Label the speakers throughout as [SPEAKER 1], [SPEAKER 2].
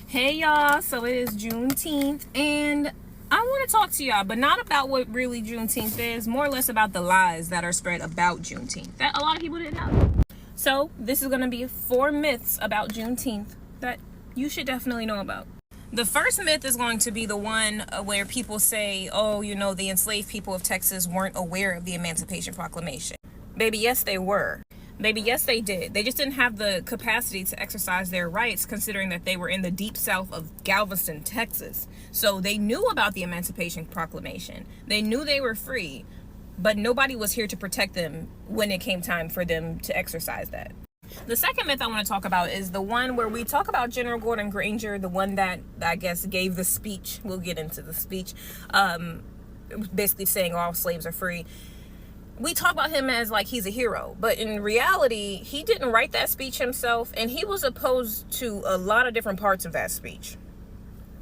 [SPEAKER 1] Hey y'all, so it is Juneteenth and I want to talk to y'all, but not about what really Juneteenth is, more or less about the lies that are spread about Juneteenth that a lot of people didn't know. So this is going to be 4 myths about Juneteenth that you should definitely know about. The first myth is going to be the one where people say, oh, the enslaved people of Texas weren't aware of the Emancipation Proclamation. Baby, yes, they were. Baby, yes, they did. They just didn't have the capacity to exercise their rights, considering that they were in the deep south of Galveston, Texas. So they knew about the Emancipation Proclamation. They knew they were free, but nobody was here to protect them when it came time for them to exercise that. The second myth I want to talk about is the one where we talk about General Gordon Granger, the one that I guess gave the speech. We'll get into the speech. Basically saying all slaves are free. We talk about him as like he's a hero, but in reality, he didn't write that speech himself, and he was opposed to a lot of different parts of that speech.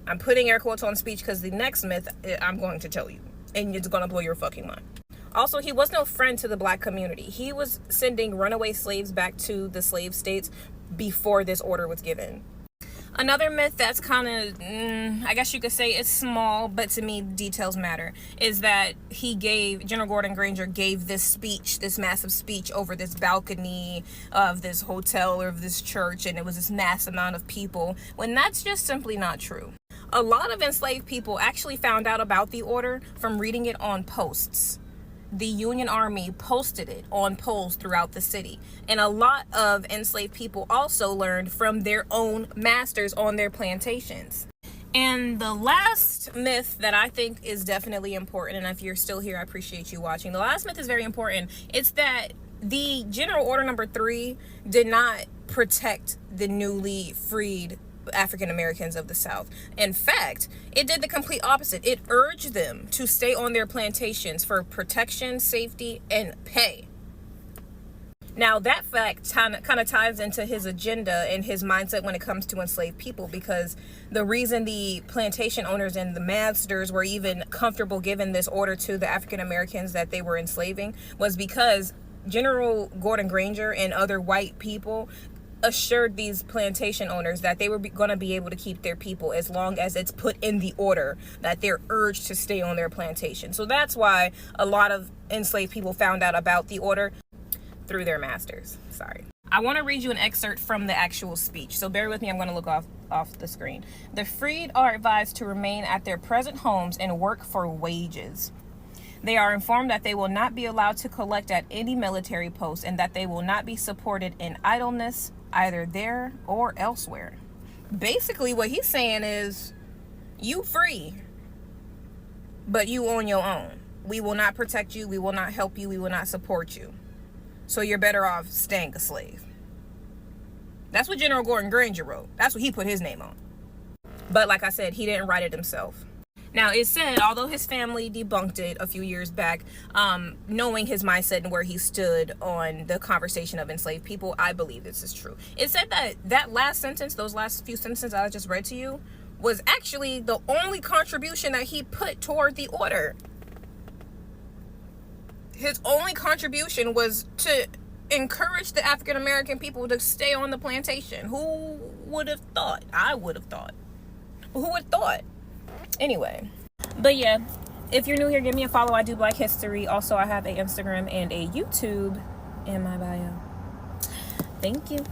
[SPEAKER 1] I'm putting air quotes on speech because the next myth I'm going to tell you, and it's going to blow your fucking mind. Also, he was no friend to the black community. He was sending runaway slaves back to the slave states before this order was given. Another myth that's kind of, I guess you could say it's small, but to me, details matter, is that General Gordon Granger gave this speech, this massive speech over this balcony of this hotel or of this church, and it was this mass amount of people, when that's just simply not true. A lot of enslaved people actually found out about the order from reading it on posts. The Union Army posted it on poles throughout the city. And a lot of enslaved people also learned from their own masters on their plantations. And the last myth that I think is definitely important, and if you're still here, I appreciate you watching. The last myth is very important. It's that the General Order number 3 did not protect the newly freed African Americans of the South. In fact, it did the complete opposite. It urged them to stay on their plantations for protection, safety, and pay. Now, that fact kind of ties into his agenda and his mindset when it comes to enslaved people, because the reason the plantation owners and the masters were even comfortable giving this order to the African Americans that they were enslaving was because General Gordon Granger and other white people assured these plantation owners that they were going to be able to keep their people as long as it's put in the order that they're urged to stay on their plantation. So that's why a lot of enslaved people found out about the order through their masters. Sorry. I want to read you an excerpt from the actual speech. So bear with me. I'm going to look off the screen. The freed are advised to remain at their present homes and work for wages. They are informed that they will not be allowed to collect at any military post and that they will not be supported in idleness, either there or elsewhere. Basically, what he's saying is, you free, but you on your own. We will not protect you. We will not help you. We will not support you. So you're better off staying a slave. That's what General Gordon Granger wrote. That's what he put his name on. But like I said, he didn't write it himself. Now, it said, although his family debunked it a few years back, knowing his mindset and where he stood on the conversation of enslaved people, I believe this is true. It said that last sentence, those last few sentences I just read to you, was actually the only contribution that he put toward the order. His only contribution was to encourage the African American people to stay on the plantation. Who would have thought? I would have thought. Who would have thought? Anyway, but yeah, if you're new here, give me a follow. I do Black History. Also, I have an Instagram and a YouTube in my bio. Thank you.